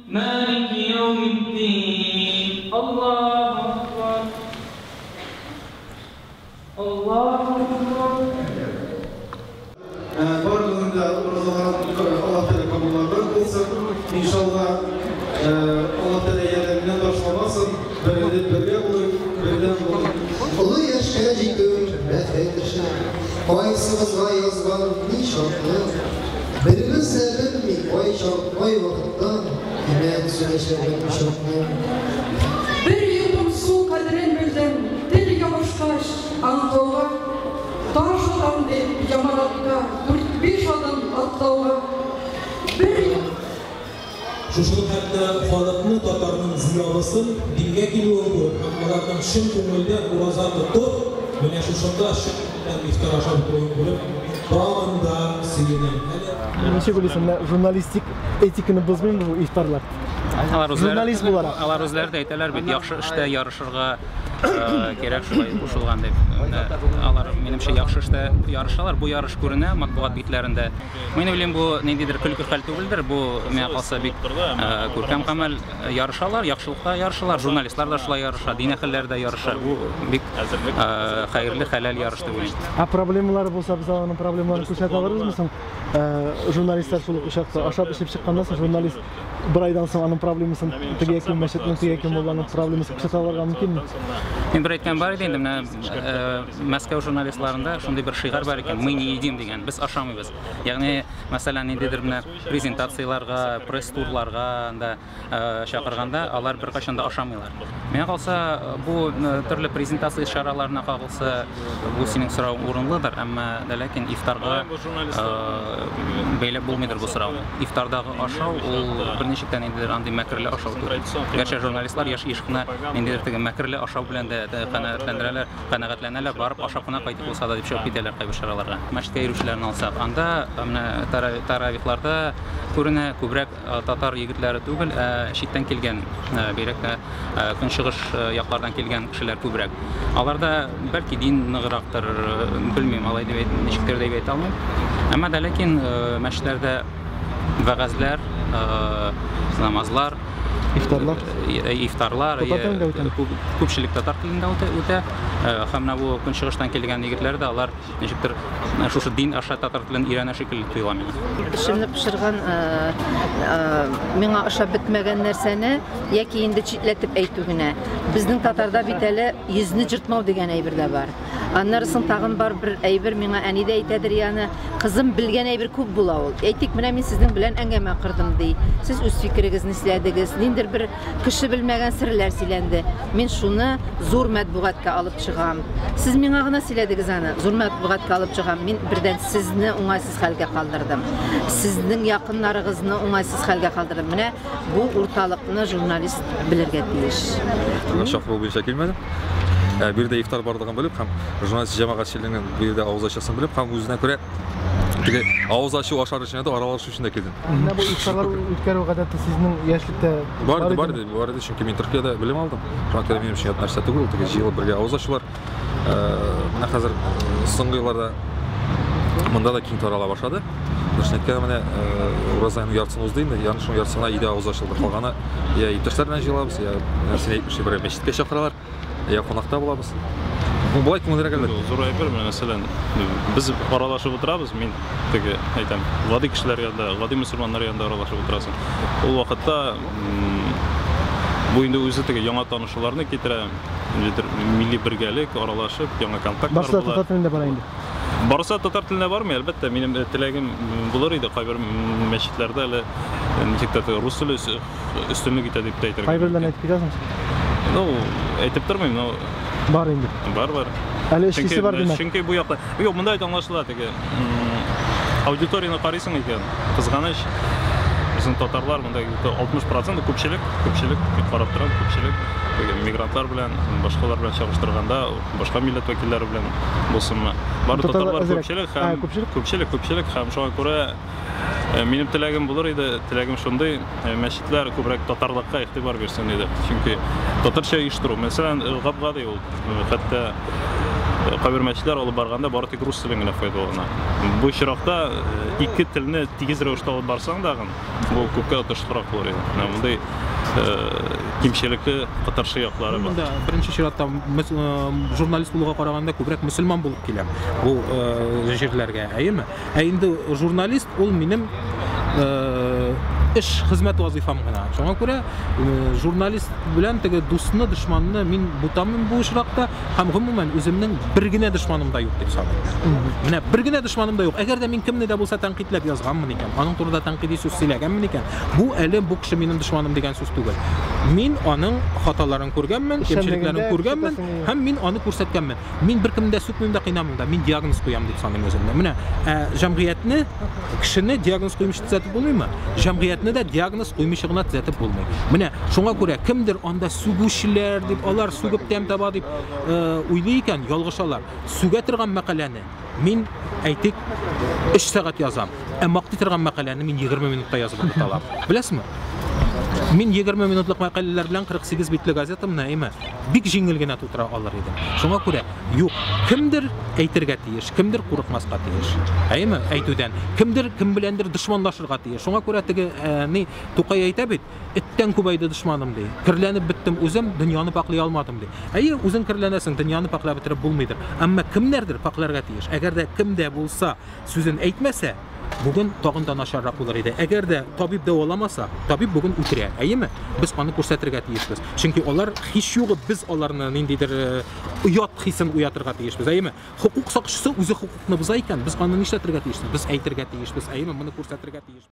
مالك يوم الدين الله أكبر الله أكبر. Bardığında Allah Teala kabullardan kılsın. İnşallah Allah Teala yerlerinden başlamasın. Böyle olur, böyle olur. Ulu yaşayacağım, refetişim. Koysımızga yazgan nişanlı. Birimiz sebep mi koy şart, koy vakıttan. Hemen süreçlerden şartlı. Bir yudum su kadrin bildim, dil yavaştaş anlauğa. Taş olan deyip yamalatta, 4-5 adım atlauğa. Şuşun hatta halkını Tatar'ın ziyalısın, dinge geliyor bu. Onlardan şın kömülde urazat tutup, ve şuşunda şın iftar aşağı koyun bulup, bağında silinen. Neçe bilirsin, jurnalistik etikini bozmayın bu iftarlar. Jurnalist olarak. Алар үзләре дә әйтәләр бит, яхшы эштә ярышырга кирәк шулай кушылган дип. Алар минемчә яхшы эштә ярышалар, бу ярыш күренә матбугат битләрендә. Мин уйлыйм, бу ниндидер көлке хәл түгелдер, бу миңа калса бик күркәм гамәл ярышалар, яхшылыкта ярышалар, журналистлар да шулай ярыша, дин әһелләре дә ярыша. Бу бик хәерле, хәләл ярыш дип уйлыйм. Проблемалар булса, biz аның проблемаларын күрсәтә алырбызмы соң? Журналистлар шул ошакта ашап эшләп чыкканда соң журналист bir aydan soң аның проблемасын теге кем мәчетнең теге кем булганның проблемасын күрсәтә алырга мөмкинме? Мин бер әйткән бар иде инде, менә Мәскәү журналистларында шундый бер шигар бар икән, мы не едим дигән, без ашамыйбыз. Ягъни, мәсәлән, ниндидер менә презентацияларга, пресс-турларга да чакырганда, алар бер кайчан да ашамыйлар. Миңа калса, бу төрле презентация ишараларына кагылса, бу синең сорау урынлыдыр, әмма ләкин ифтарга бәйләп булмыйдыр бу сорау. Ифтардагы ашау ул берничектән ниндидер андый мәкерле ашау түгел. Гәрчә журналистлар еш кына ниндидер теге мәкерле ашау белән дә канәгатьләнәләр, барып ашап кына кайтып булса да дип чыгып китәләр кайбер чараларга. Мәчеткә йөрүчеләрне алсак, анда менә таравихларда күренә күбрәк татар егетләре түгел, читтән килгән, бигрәк көнчыгыш яклардан килгән кешеләр күбрәк. Аларда бәлки дин ныграктыр, белмим, алай дип ничектер дип әйтә алмыйм. Әмма дә ләкин мәчетләрдә вәгазьләр, намазлар, iftarlar күпчелек татар телендә үтә. Һәм бу көнчыгыштан килгән егетләр дә алар ничектер шушы дин аша татар телен өйрәнә шикелле тоела миңа. Эшемне пешергән миңа ашап бетмәгән нәрсәне яки инде читләтеп әйтү генә. Безнең татарда бит әле йөзне җыртмау дигән әйбер дә бар. Аннарысын тагын бар бер әйбер миңа әни дә әйтәдер, яны кызым белгән әйбер күп була ул. Әйтик, менә мин сезнең белән әңгәмә кырдым ди. Сез үз фикерегезне сөйләдегез, ниндер бер кеше белмәгән серләр сөйләнде. Мин шуны зур матбугатка алып чыгам. Сез миңа гына сөйләдегез аны, зур матбугатка алып чыгам. Мин бердән сезне уңайсыз хәлгә калдырдым. Сезнең якыннарыгызны уңайсыз хәлгә калдырдым. Менә бу урталыкны журналист белергә тиеш. Шаф бу буенча килмәде. Bir de iftar bardığını bilip, hem jurnalist cemaatçiliğinin bir de ağız açasını bilip, hem üzerine göre ağız açı aşağı içine de aralaşıyor içinde keldim. Ne bu iftarlar ülkeler o kadar da sizin yaşlıkta vardı çünkü ben Türkiye'de bilim aldım. Şu an kadar benim için yaptığım şey oldu. Jiyılıp birge ağız açılar. Ne hazır soңғы yıllarda mında da keng tarala başladı. Düşünetkən mənə Urazayın yarısını uzdayım da, yani şunun yarısına ide ağız açıldı. Qalğanı ya iptaşlarla jiyalabız, ya seni etmişti bir meşitke şaqıralar. Ya qonaqta bulabız. Bu bulay kimlere geldi? Zor ayıpır mı mesela? Biz aralaşıp oturabız. Men tege aytam. Gadi kişiler yanında, gadi Müslümanlar yanında aralaşıp oturasın. O vakitte bu indi özü tege yana tanışılarını getire, milli birgelik aralaşıp yana kontaktlar. Barsa tatar tilinde var indi. Barsa tatar tilinde var mı? Elbette. Benim tilagim bulur idi. Kayber meşitlerde hele Rus tili üstünlük ite deyip de aytırım. Kayberden aytip gidiyorsun? No, aytip durmayım. Var indi. Var. Әле эшкесе бар димәк. Чөнки бу якта, юк, монда аңлашыла теге. Аудиторияны карыйсың икән. Кызганыч. Безнең татарлар монда 60% күпчелек карап торам, күпчелек мигрантлар белән, башкалар белән чагыштырганда, башка милләт вәкилләре белән булсынмы. Бары татарлар күпчелек һәм шуңа күрә минем теләгем булыр иде, теләгем шундый, мәчетләр күбрәк татарлыкка игътибар бирсен иде. Чөнки татарча оештыру, мәсәлән, гап-гади ул. Хәтта кайбер мәчетләр алып барганда бары тик рус телен генә файдалана. Бу чиракта ике телне тигез рәвештә алып барсаң дагы, бу күпкә отыштырак булыр иде. Мондай кимчелекле кытыршы яклары бар. Беренче чиратта журналист булуга караганда күбрәк мөселман булып киләм. Бу җирләргә, әйеме? Ә инде журналист ул минем эш хезмәт вазифам гына. Шуңа күрә журналист белән теге дусны, дошманны мин бутамын бу очракта һәм гомумән үземнең бер генә дошманым да юк дип саныйм. Менә бер генә дошманым да юк. Әгәр дә мин кемне дә булса тәнкыйтьләп язганмын икән, аның турында тәнкыйди сүз сөйләгәнмен икән, бу әле бу кеше минем дошманым дигән сүз түгел. Мин аның хаталарын күргәнмен, кемчелекләрен күргәнмен һәм мин аны күрсәткәнмен. Мин беркемне дә сүкмим дә кыйнамым да, мин диагноз куям дип саныйм үземне. Менә җәмгыятьне, кешене диагноз куймыш төзәтеп булмыймы? Җәмгыятьне дә диагноз куймышы гына төзәтеп булмый. Менә шуңа күрә кемдер анда сүгүчеләр дип, алар сүгеп тәм таба дип уйлый икән, ялгышалар. Сүгә торган мәкаләне мин әйтик 3 сәгать язам. Ә мактый торган мәкаләне мин 20 минутта язып беталам. Беләсезме? Мин 20 минутлык мәкаләләр белән 48 битле газетамны әйме бик җиңел генә тутыра алыр идем. Шуңа күрә юк, кемдер әйтергә тиеш, кемдер курыкмаска тиеш. Әйме әйтүдән, кемдер кем беләндер дошманлашырга тиеш. Шуңа күрә теге ни Тукай әйтә бит, эттән күбәйде дошманым ди. Кирләнеп биттем үзем, дөньяны паклый алмадым ди. Әйе, үзең кирләнәсең, дөньяны паклап бетереп булмыйдыр. Әмма кемнәрдер пакларга тиеш. Әгәр дә кемдә булса сүзен әйтмәсә, бүген тагын да начаррак булыр иде. Әгәр дә табиб дәваламаса, табиб бүген үтерә. Әйеме? Без аны күрсәтергә тиешбез. Чөнки алар һич югы без аларны ниндидер уят хисен уятырга тиешбез. Әйеме? Хукук сакчысы үзе хукукны боза икән, без аны нишләтергә тиешбез? Без әйтергә тиешбез. Әйеме? Моны күрсәтергә тиешбез.